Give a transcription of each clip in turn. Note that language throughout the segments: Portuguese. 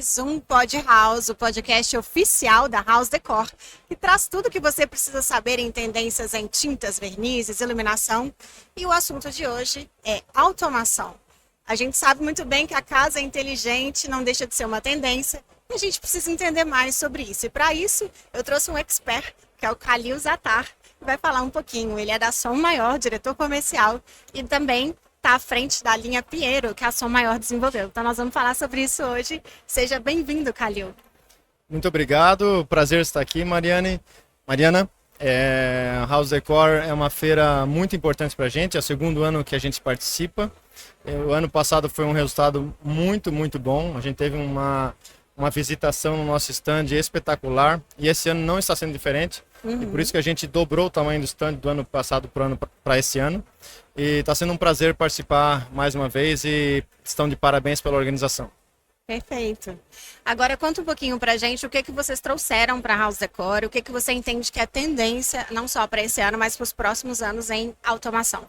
mais um Pod House, o podcast oficial da House Decor, que traz tudo que você precisa saber em tendências em tintas, vernizes, iluminação. E o assunto de hoje é automação. A gente sabe muito bem que a casa é inteligente, não deixa de ser uma tendência, e a gente precisa entender mais sobre isso. E para isso, eu trouxe um expert, que é o Khalil Zattar, que vai falar um pouquinho. Ele é da Som Maior, diretor comercial, e também está à frente da linha Piero, que a Som Maior desenvolveu. Então nós vamos falar sobre isso hoje. Seja bem-vindo, Khalil. Muito obrigado, prazer estar aqui, Mariana. A House Decor é uma feira muito importante para a gente, é o segundo ano que a gente participa. O ano passado foi um resultado muito bom, a gente teve uma visitação no nosso stand espetacular e esse ano não está sendo diferente. E por isso que a gente dobrou o tamanho do stand do ano passado para esse ano. E está sendo um prazer participar mais uma vez e estão de parabéns pela organização. Perfeito. Agora conta um pouquinho pra gente o que vocês trouxeram para a House Decor, o que você entende que é tendência, não só para esse ano, mas para os próximos anos em automação.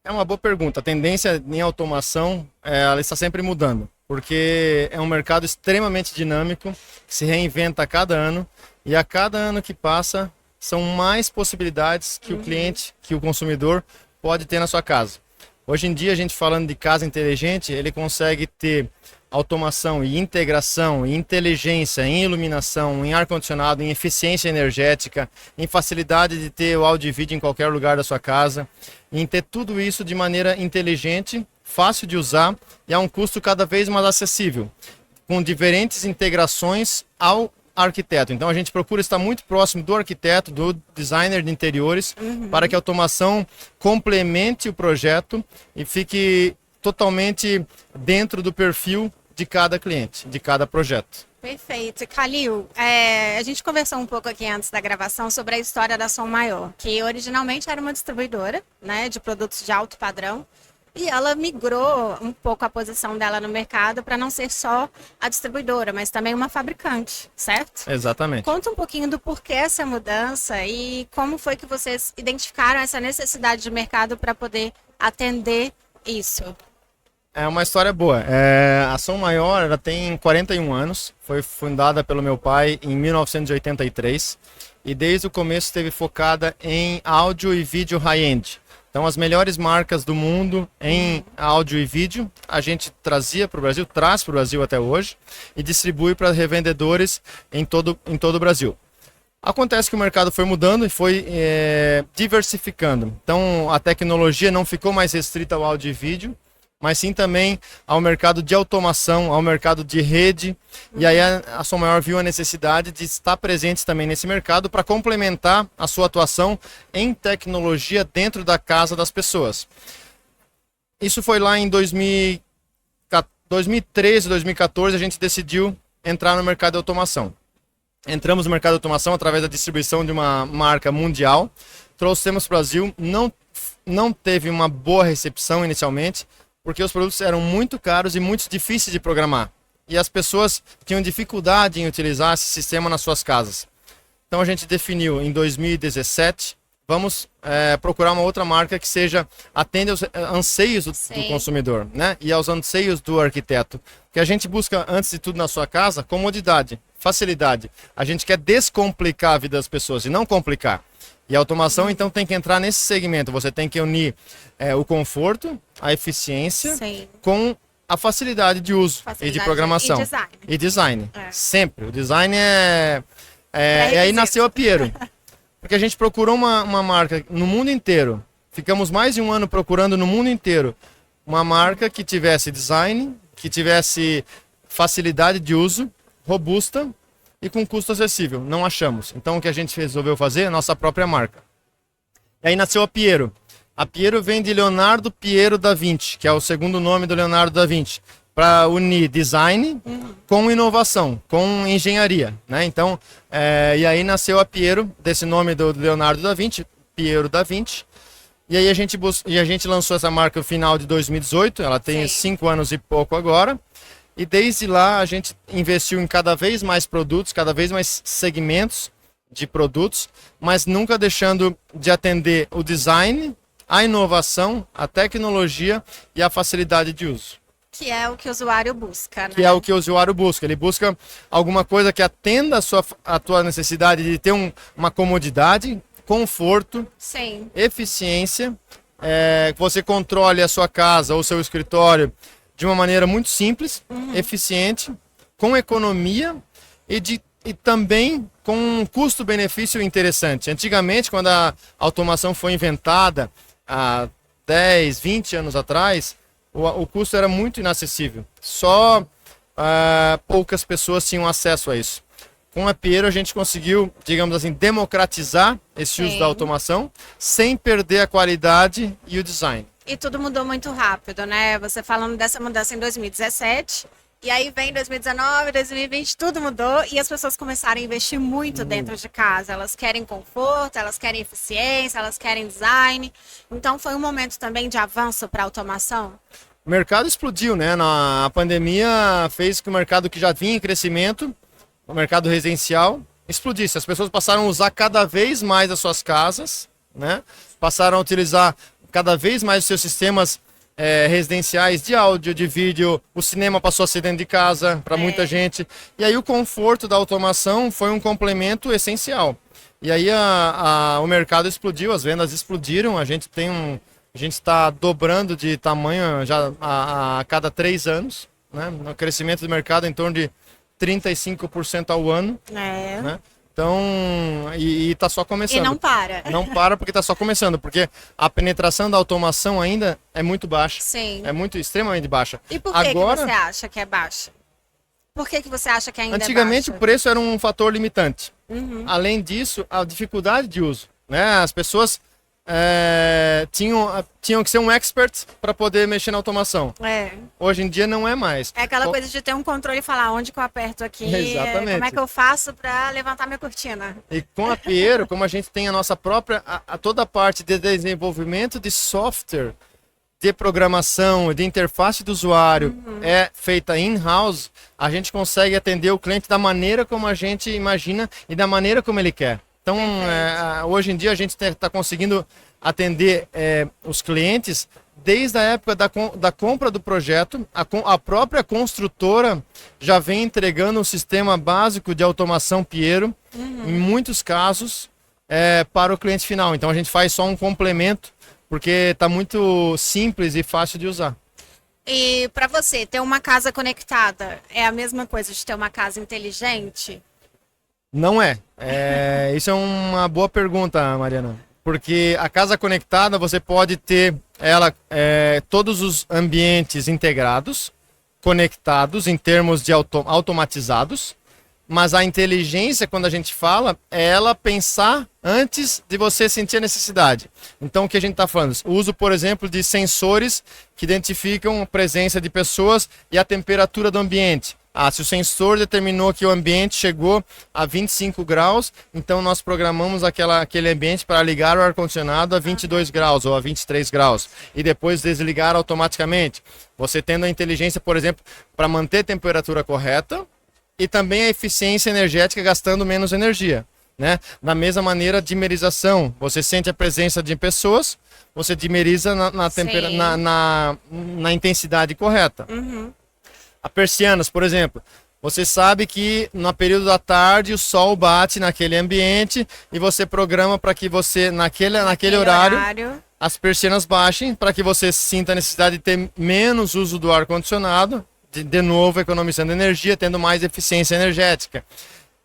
É uma boa pergunta. A tendência em automação, ela está sempre mudando, porque é um mercado extremamente dinâmico, que se reinventa a cada ano, e a cada ano que passa, são mais possibilidades que o cliente, que o consumidor pode ter na sua casa. Hoje em dia, a gente falando de casa inteligente, ele consegue ter automação e integração, e inteligência em iluminação, em ar-condicionado, em eficiência energética, em facilidade de ter o áudio e vídeo em qualquer lugar da sua casa, em ter tudo isso de maneira inteligente, fácil de usar e a um custo cada vez mais acessível, com diferentes integrações ao arquiteto. Então a gente procura estar muito próximo do arquiteto, do designer de interiores, para que a automação complemente o projeto e fique totalmente dentro do perfil de cada cliente, de cada projeto. Perfeito. Khalil, a gente conversou um pouco aqui antes da gravação sobre a história da Som Maior, que originalmente era uma distribuidora, né, de produtos de alto padrão, e ela migrou um pouco a posição dela no mercado para não ser só a distribuidora, mas também uma fabricante, certo? Exatamente. Conta um pouquinho do porquê essa mudança e como foi que vocês identificaram essa necessidade de mercado para poder atender isso. É uma história boa. A Som Maior, ela tem 41 anos, foi fundada pelo meu pai em 1983 e desde o começo esteve focada em áudio e vídeo high-end. Então as melhores marcas do mundo em áudio e vídeo a gente trazia para o Brasil, traz para o Brasil até hoje e distribui para revendedores em todo o Brasil. Acontece que o mercado foi mudando e foi diversificando. Então a tecnologia não ficou mais restrita ao áudio e vídeo, mas sim também ao mercado de automação, ao mercado de rede. E aí a Som Maior viu a necessidade de estar presente também nesse mercado para complementar a sua atuação em tecnologia dentro da casa das pessoas. Isso foi lá em 2013, 2014, a gente decidiu entrar no mercado de automação. Entramos no mercado de automação através da distribuição de uma marca mundial. Trouxemos para o Brasil, não teve uma boa recepção inicialmente, porque os produtos eram muito caros e muito difíceis de programar. E as pessoas tinham dificuldade em utilizar esse sistema nas suas casas. Então a gente definiu em 2017, vamos procurar uma outra marca que atenda aos anseios do consumidor, né? E aos anseios do arquiteto. Que a gente busca, antes de tudo na sua casa, comodidade, facilidade. A gente quer descomplicar a vida das pessoas e não complicar. E a automação, então, tem que entrar nesse segmento. Você tem que unir o conforto, a eficiência, com a facilidade de uso e de programação. E design. Sempre. O design e aí nasceu a Piero. Porque a gente procurou uma marca no mundo inteiro. Ficamos mais de um ano procurando no mundo inteiro uma marca que tivesse design, que tivesse facilidade de uso, robusta, e com custo acessível. Não achamos. Então o que a gente resolveu fazer é a nossa própria marca. E aí nasceu a Piero. A Piero vem de Leonardo Piero da Vinci, que é o segundo nome do Leonardo da Vinci, para unir design com inovação, com engenharia, né? Então, e aí nasceu a Piero, desse nome do Leonardo da Vinci, Piero da Vinci. E aí a gente lançou essa marca no final de 2018, ela tem 5 anos e pouco agora. E desde lá a gente investiu em cada vez mais produtos, cada vez mais segmentos de produtos, mas nunca deixando de atender o design, a inovação, a tecnologia e a facilidade de uso. Que é o que o usuário busca, né? Que é o que o usuário busca. Ele busca alguma coisa que atenda a tua necessidade de ter uma comodidade, conforto, Sim. eficiência, que você controle a sua casa ou seu escritório de uma maneira muito simples, eficiente, com economia e também com um custo-benefício interessante. Antigamente, quando a automação foi inventada, há 10, 20 anos atrás, o custo era muito inacessível. Só poucas pessoas tinham acesso a isso. Com a Piero a gente conseguiu, digamos assim, democratizar esse uso da automação sem perder a qualidade e o design. E tudo mudou muito rápido, né? Você falando dessa mudança em 2017, e aí vem 2019, 2020, tudo mudou e as pessoas começaram a investir muito dentro de casa. Elas querem conforto, elas querem eficiência, elas querem design. Então foi um momento também de avanço para a automação. O mercado explodiu, né? A pandemia fez que o mercado que já vinha em crescimento, o mercado residencial, explodisse. As pessoas passaram a usar cada vez mais as suas casas, né? Passaram a utilizar cada vez mais os seus sistemas residenciais de áudio, de vídeo. O cinema passou a ser dentro de casa para muita gente. E aí o conforto da automação foi um complemento essencial. E aí o mercado explodiu, as vendas explodiram. A gente está dobrando de tamanho já a cada 3 anos, né? O crescimento do mercado em torno de 35% ao ano. Né? Então, e está só começando. E não para. Não para porque está só começando, porque a penetração da automação ainda é muito baixa. Sim. É muito, extremamente baixa. E por que você acha que é baixa? Por que você acha que ainda Antigamente é baixa? o preço era um fator limitante. Uhum. Além disso, a dificuldade de uso. Né? As pessoas tinham que ser um expert para poder mexer na automação. Hoje em dia não é mais. É aquela coisa de ter um controle e falar onde que eu aperto aqui, Exatamente. como é que eu faço para levantar minha cortina. E com a Piero, como a gente tem a nossa própria, toda a parte de desenvolvimento de software, de programação, de interface do usuário é feita in-house, a gente consegue atender o cliente da maneira como a gente imagina e da maneira como ele quer. Então, hoje em dia a gente está conseguindo atender os clientes desde a época da compra do projeto. A própria construtora já vem entregando um sistema básico de automação Piero, em muitos casos, para o cliente final. Então, a gente faz só um complemento, porque está muito simples e fácil de usar. E para você, ter uma casa conectada é a mesma coisa de ter uma casa inteligente? Não é. Isso é uma boa pergunta, Mariana. Porque a casa conectada, você pode ter ela, todos os ambientes integrados, conectados em termos de automatizados, mas a inteligência, quando a gente fala, é ela pensar antes de você sentir a necessidade. Então, o que a gente está falando? O uso, por exemplo, de sensores que identificam a presença de pessoas e a temperatura do ambiente. Se o sensor determinou que o ambiente chegou a 25 graus, então nós programamos aquele ambiente para ligar o ar-condicionado a 22 graus ou a 23 graus e depois desligar automaticamente. Você tendo a inteligência, por exemplo, para manter a temperatura correta e também a eficiência energética gastando menos energia. Né? Da mesma maneira, a dimerização. Você sente a presença de pessoas, você dimeriza na intensidade correta. A persianas, por exemplo, você sabe que no período da tarde o sol bate naquele ambiente e você programa para que você, naquele horário, as persianas baixem para que você sinta a necessidade de ter menos uso do ar-condicionado, de novo economizando energia, tendo mais eficiência energética.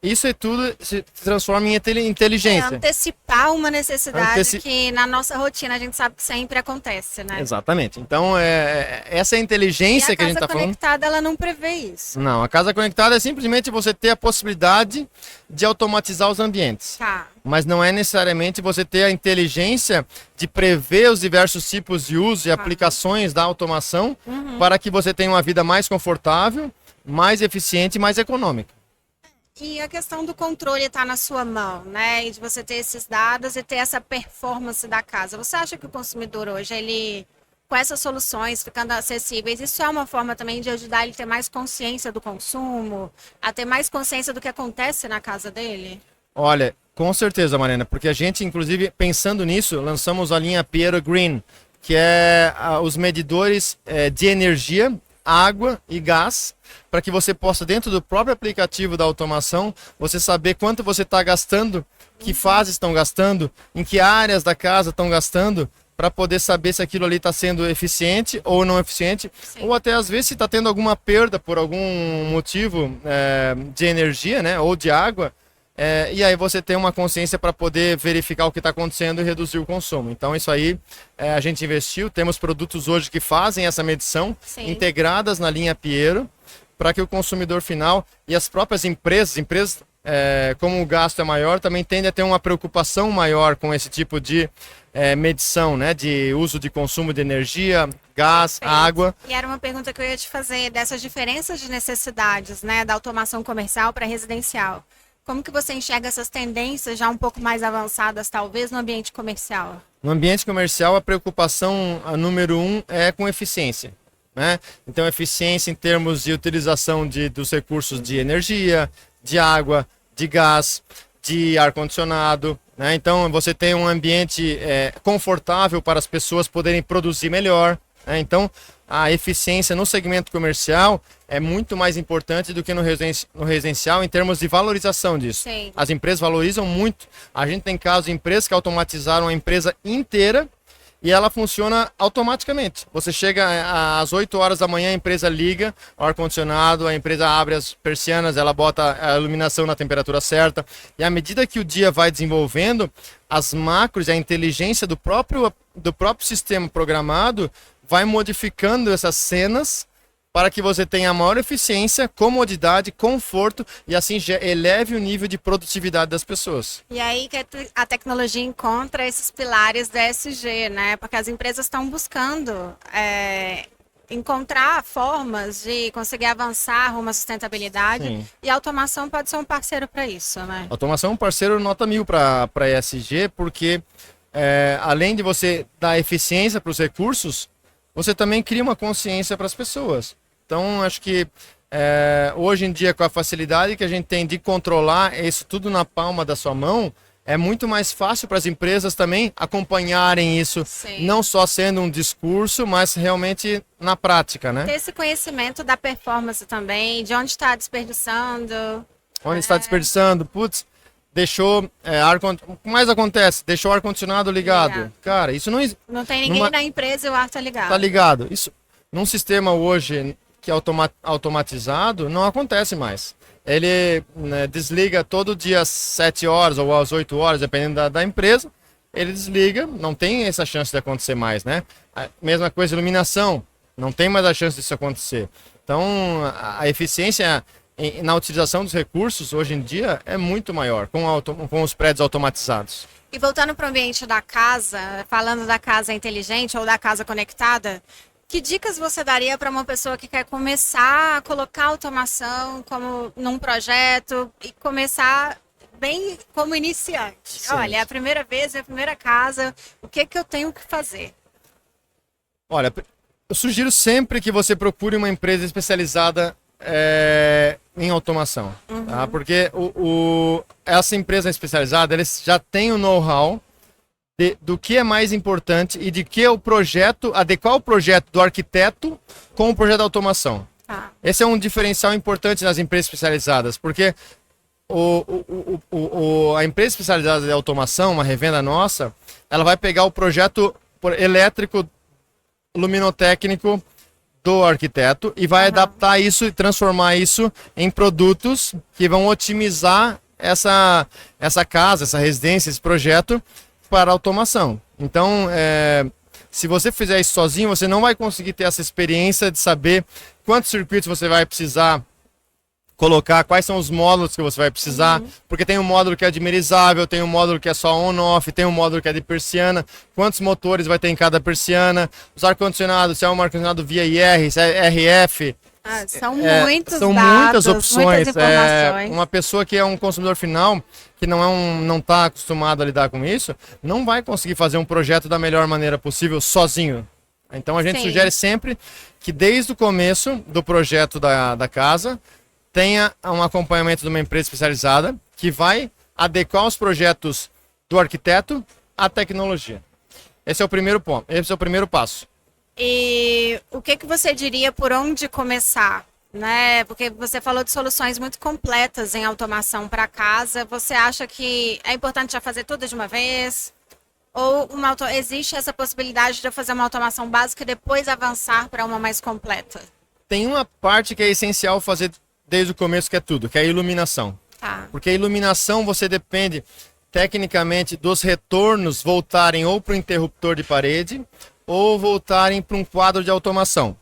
Isso tudo se transforma em inteligência. Antecipar uma necessidade que na nossa rotina a gente sabe que sempre acontece, né? Exatamente. Então, essa é a inteligência que a gente está falando. A casa conectada, ela não prevê isso. Não, a casa conectada é simplesmente você ter a possibilidade de automatizar os ambientes. Tá. Mas não é necessariamente você ter a inteligência de prever os diversos tipos de uso e aplicações da automação para que você tenha uma vida mais confortável, mais eficiente e mais econômica. E a questão do controle está na sua mão, né? E de você ter esses dados e ter essa performance da casa. Você acha que o consumidor hoje, ele, com essas soluções ficando acessíveis, isso é uma forma também de ajudar ele a ter mais consciência do consumo, a ter mais consciência do que acontece na casa dele? Olha, com certeza, Mariana, porque a gente, inclusive, pensando nisso, lançamos a linha Piero Green, que é os medidores de energia água e gás, para que você possa, dentro do próprio aplicativo da automação, você saber quanto você está gastando, que fases estão gastando, em que áreas da casa estão gastando, para poder saber se aquilo ali está sendo eficiente ou não eficiente, ou até às vezes se está tendo alguma perda por algum motivo de energia, né, ou de água, e aí você tem uma consciência para poder verificar o que está acontecendo e reduzir o consumo. Então isso aí a gente investiu, temos produtos hoje que fazem essa medição, integradas na linha Piero, para que o consumidor final e as próprias empresas, como o gasto é maior, também tendem a ter uma preocupação maior com esse tipo de medição, né, de uso de consumo de energia, gás, água. E era uma pergunta que eu ia te fazer, dessas diferenças de necessidades, né, da automação comercial para residencial. Como que você enxerga essas tendências já um pouco mais avançadas, talvez, no ambiente comercial? No ambiente comercial, a preocupação número 1 é com eficiência, né? Então, eficiência em termos de utilização dos recursos de energia, de água, de gás, de ar-condicionado, né? Então, você tem um ambiente confortável para as pessoas poderem produzir melhor, né? Então, a eficiência no segmento comercial é muito mais importante do que no residencial em termos de valorização disso. Sim. As empresas valorizam muito. A gente tem casos de empresas que automatizaram a empresa inteira e ela funciona automaticamente. Você chega às 8 horas da manhã, a empresa liga o ar-condicionado, a empresa abre as persianas, ela bota a iluminação na temperatura certa. E à medida que o dia vai desenvolvendo, as macros e a inteligência do próprio sistema programado vai modificando essas cenas para que você tenha maior eficiência, comodidade, conforto e assim eleve o nível de produtividade das pessoas. E aí que a tecnologia encontra esses pilares da ESG, né? Porque as empresas estão buscando encontrar formas de conseguir avançar rumo à sustentabilidade. Sim. E a automação pode ser um parceiro para isso, né? A automação é um parceiro nota 1000 para a ESG, porque além de você dar eficiência para os recursos, você também cria uma consciência para as pessoas. Então, acho que hoje em dia, com a facilidade que a gente tem de controlar isso tudo na palma da sua mão, é muito mais fácil para as empresas também acompanharem isso. Sim. Não só sendo um discurso, mas realmente na prática, né? Ter esse conhecimento da performance também, de onde está desperdiçando. Onde está desperdiçando, putz, deixou o que mais acontece? Deixou o ar-condicionado ligado. Cara, isso não... Não tem ninguém na empresa e o ar está ligado. Está ligado. Isso, num sistema hoje que é automatizado, não acontece mais. Ele desliga todo dia às 7 horas ou às 8 horas, dependendo da empresa. Ele desliga, não tem essa chance de acontecer mais, né? A mesma coisa, iluminação, não tem mais a chance disso acontecer. Então, a eficiência na utilização dos recursos, hoje em dia, é muito maior com os prédios automatizados. E voltando para o ambiente da casa, falando da casa inteligente ou da casa conectada, que dicas você daria para uma pessoa que quer começar a colocar automação como num projeto e começar bem como iniciante? Sim. Olha, é a primeira vez, é a primeira casa, o que eu tenho que fazer? Olha, eu sugiro sempre que você procure uma empresa especializada em automação, tá? Porque essa empresa especializada, eles já têm o know-how do que é mais importante e de que é o projeto, adequar o projeto do arquiteto com o projeto de automação. Esse é um diferencial importante nas empresas especializadas, porque a empresa especializada de automação, uma revenda nossa, ela vai pegar o projeto elétrico luminotécnico do arquiteto e vai adaptar isso e transformar isso em produtos que vão otimizar essa casa, essa residência, esse projeto para automação. Então, se você fizer isso sozinho, você não vai conseguir ter essa experiência de saber quantos circuitos você vai precisar colocar, quais são os módulos que você vai precisar, porque tem um módulo que é dimerizável, tem um módulo que é só on-off, tem um módulo que é de persiana, quantos motores vai ter em cada persiana, os ar-condicionados, se é um ar-condicionado via IR, se é RF. São muitos são dados, muitas opções. Informações. Uma pessoa que é um consumidor final, que não está acostumado a lidar com isso, não vai conseguir fazer um projeto da melhor maneira possível sozinho. Então a gente sugere sempre que desde o começo do projeto da casa, tenha um acompanhamento de uma empresa especializada que vai adequar os projetos do arquiteto à tecnologia. Esse é o primeiro ponto, esse é o primeiro passo. E o que que você diria por onde começar? Né? Porque você falou de soluções muito completas em automação para casa. Você acha que é importante já fazer tudo de uma vez? Ou existe essa possibilidade de eu fazer uma automação básica e depois avançar para uma mais completa? Tem uma parte que é essencial fazer desde o começo, que é tudo, que é a iluminação. Tá. Porque a iluminação você depende tecnicamente dos retornos voltarem ou para o interruptor de parede ou voltarem para um quadro de automação.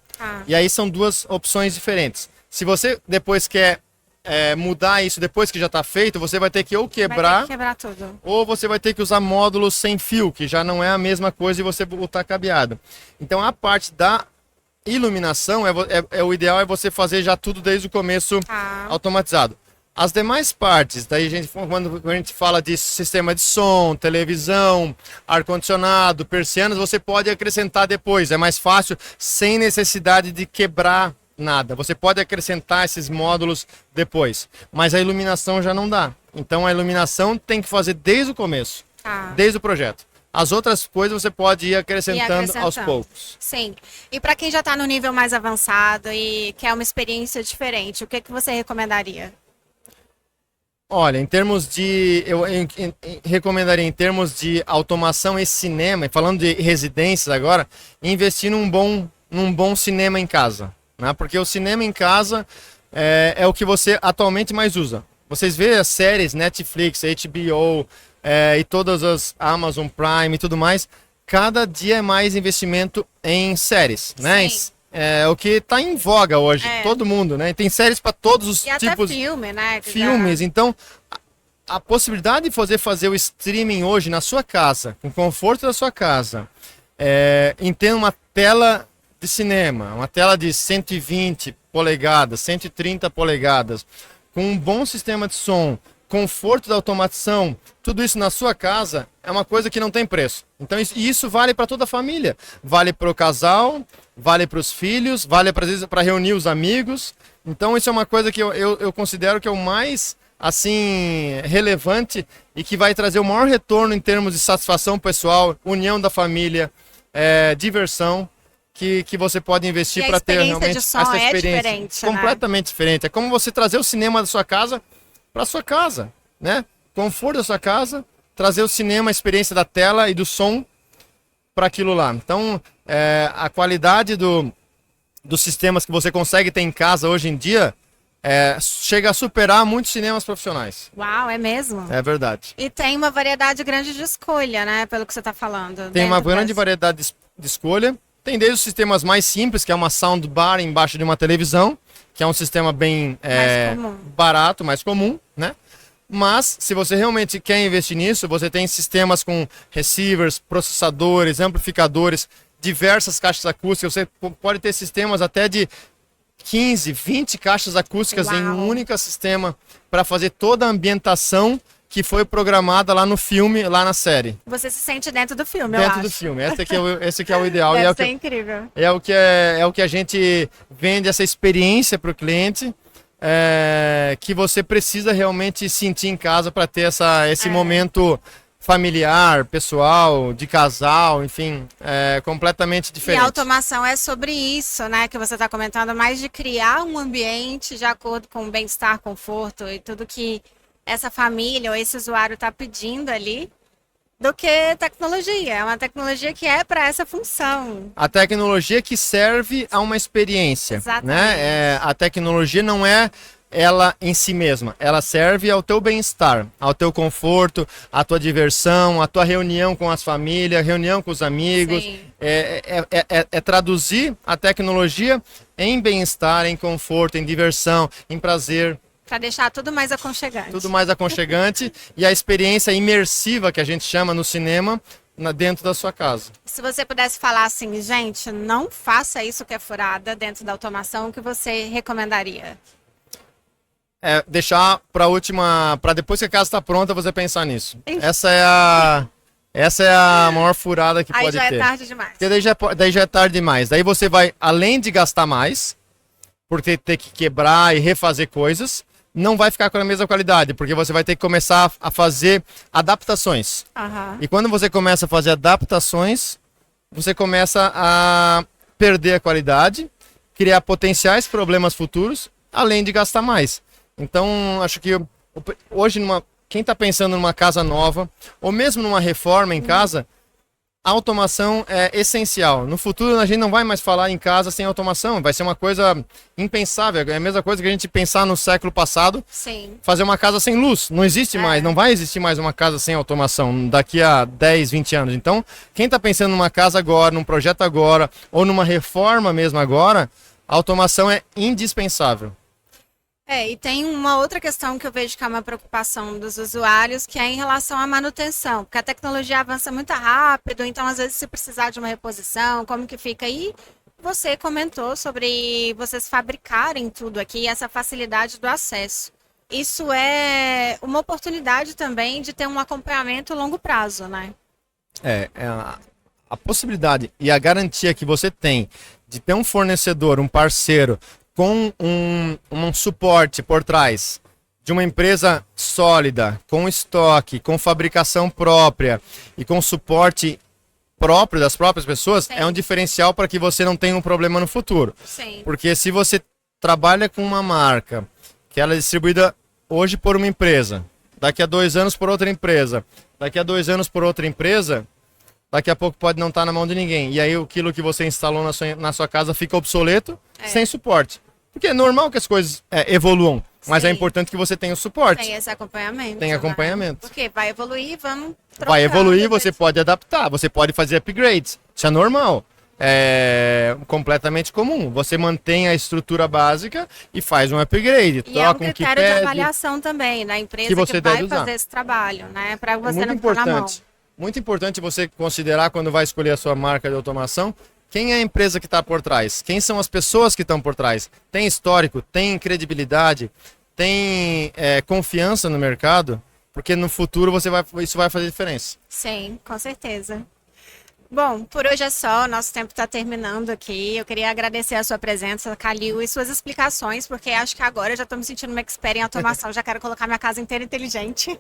E aí são duas opções diferentes. Se você depois quer mudar isso depois que já está feito, você vai ter que ou quebrar, tudo. ou você vai ter que usar módulos sem fio, que já não é a mesma coisa e você botar cabeado. Então a parte da iluminação, o ideal é você fazer já tudo desde o começo automatizado. As demais partes, daí quando a gente fala de sistema de som, televisão, ar-condicionado, persianas, você pode acrescentar depois. É mais fácil, sem necessidade de quebrar nada. Você pode acrescentar esses módulos depois. Mas a iluminação já não dá. Então a iluminação tem que fazer desde o começo, desde o projeto. As outras coisas você pode ir acrescentando aos poucos. Sim. E para quem já está no nível mais avançado e quer uma experiência diferente, o que você recomendaria? Olha, em termos de... Eu recomendaria, em termos de automação e cinema, falando de residências agora, investir num bom cinema em casa. Né? Porque o cinema em casa é o que você atualmente mais usa. Vocês veem as séries Netflix, HBO e todas as Amazon Prime e tudo mais, cada dia é mais investimento em séries, né? É o que está em voga hoje, todo mundo, né? Tem séries para todos os tipos. Até filme, né? Filmes. Então, a possibilidade de fazer o streaming hoje na sua casa, com o conforto da sua casa, em ter uma tela de cinema, uma tela de 120 polegadas, 130 polegadas, com um bom sistema de som, conforto da automação, tudo isso na sua casa é uma coisa que não tem preço. Então isso vale para toda a família, vale para o casal, vale para os filhos, vale para reunir os amigos. Então isso é uma coisa que eu considero que é o mais assim relevante e que vai trazer o maior retorno em termos de satisfação pessoal, união da família, diversão. Que você pode investir para ter realmente essa experiência completamente diferente. É como você trazer o cinema da sua casa para sua casa, né? Conforto da sua casa, trazer o cinema, a experiência da tela e do som para aquilo lá. Então, a qualidade dos sistemas que você consegue ter em casa hoje em dia chega a superar muitos cinemas profissionais. Uau, é mesmo? É verdade. E tem uma variedade grande de escolha, né? Pelo que você está falando. Tem uma grande variedade de escolha. Tem desde os sistemas mais simples, que é uma soundbar embaixo de uma televisão, que é um sistema bem barato, mais comum, né? Mas, se você realmente quer investir nisso, você tem sistemas com receivers, processadores, amplificadores, diversas caixas acústicas. Você pode ter sistemas até de 15, 20 caixas acústicas em um único sistema para fazer toda a ambientação que foi programada lá no filme, lá na série. Você se sente dentro do filme, Dentro do filme. Esse aqui é o ideal. Deve ser incrível. É o que a gente vende, essa experiência para o cliente, que você precisa realmente sentir em casa para ter esse momento familiar, pessoal, de casal, enfim, completamente diferente. E a automação é sobre isso, né, que você está comentando, mais de criar um ambiente de acordo com o bem-estar, conforto e tudo que essa família ou esse usuário está pedindo ali, do que tecnologia. É uma tecnologia que é para essa função. A tecnologia que serve a uma experiência. Exatamente. Né? A tecnologia não é ela em si mesma. Ela serve ao teu bem-estar, ao teu conforto, à tua diversão, à tua reunião com as famílias, reunião com os amigos. É traduzir a tecnologia em bem-estar, em conforto, em diversão, em prazer. Para deixar tudo mais aconchegante. Tudo mais aconchegante e a experiência imersiva que a gente chama no cinema dentro da sua casa. Se você pudesse falar assim, gente, não faça isso que é furada dentro da automação, o que você recomendaria? Deixar para depois que a casa está pronta, você pensar nisso. Essa é a maior furada que pode ter. Aí já é tarde demais. Porque daí já é tarde demais. Daí você vai, além de gastar mais, porque ter que quebrar e refazer coisas, não vai ficar com a mesma qualidade, porque você vai ter que começar a fazer adaptações. E quando você começa a fazer adaptações, você começa perder a qualidade, criar potenciais problemas futuros, além de gastar mais. Então, acho que hoje, quem está pensando numa casa nova, ou mesmo numa reforma em casa, a automação é essencial. No futuro, a gente não vai mais falar em casa sem automação. Vai ser uma coisa impensável. É a mesma coisa que a gente pensar no século passado, Sim. fazer uma casa sem luz. Não existe mais, não vai existir mais uma casa sem automação daqui a 10, 20 anos. Então, quem está pensando numa casa agora, num projeto agora, ou numa reforma mesmo agora, a automação é indispensável. E tem uma outra questão que eu vejo que é uma preocupação dos usuários, que é em relação à manutenção, porque a tecnologia avança muito rápido, então às vezes se precisar de uma reposição, como que fica aí? Você comentou sobre vocês fabricarem tudo aqui, essa facilidade do acesso. Isso é uma oportunidade também de ter um acompanhamento a longo prazo, né? A possibilidade e a garantia que você tem de ter um fornecedor, um parceiro, com um suporte por trás de uma empresa sólida, com estoque, com fabricação própria e com suporte próprio das próprias pessoas, Sim. é um diferencial para que você não tenha um problema no futuro. Sim. Porque se você trabalha com uma marca que ela é distribuída hoje por uma empresa, daqui a 2 anos por outra empresa, daqui a 2 anos por outra empresa, daqui a pouco pode não estar na mão de ninguém. E aí aquilo que você instalou na sua casa fica obsoleto, sem suporte. Porque é normal que as coisas evoluam, mas Sim. é importante que você tenha o suporte. Tem esse acompanhamento. Tem acompanhamento. Né? Porque vai evoluir, vamos trocando. Vai evoluir, você pode adaptar, você pode fazer upgrades. Isso é normal. É completamente comum. Você mantém a estrutura básica e faz um upgrade. E é um critério de avaliação também da empresa que vai fazer esse trabalho, né? Para você não ficar na mão. Muito importante você considerar quando vai escolher a sua marca de automação, quem é a empresa que está por trás? Quem são as pessoas que estão por trás? Tem histórico? Tem credibilidade? Tem confiança no mercado? Porque no futuro isso vai fazer diferença. Sim, com certeza. Bom, por hoje é só, nosso tempo está terminando aqui. Eu queria agradecer a sua presença, Calil, e suas explicações, porque acho que agora eu já estou me sentindo uma expert em automação, já quero colocar minha casa inteira inteligente.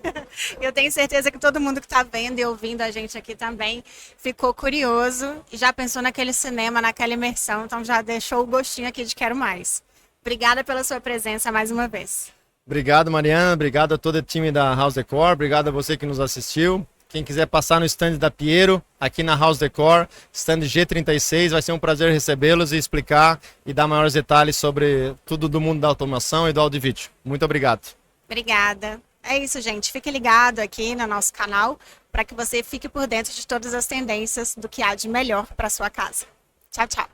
Eu tenho certeza que todo mundo que está vendo e ouvindo a gente aqui também ficou curioso e já pensou naquele cinema, naquela imersão, então já deixou o gostinho aqui de quero mais. Obrigada pela sua presença mais uma vez. Obrigado, Mariana, obrigado a todo o time da House Decor, obrigado a você que nos assistiu. Quem quiser passar no stand da Piero, aqui na House Decor, stand G36, vai ser um prazer recebê-los e explicar e dar maiores detalhes sobre tudo do mundo da automação e do áudio e vídeo. Muito obrigado. Obrigada. É isso, gente. Fique ligado aqui no nosso canal para que você fique por dentro de todas as tendências do que há de melhor para sua casa. Tchau, tchau.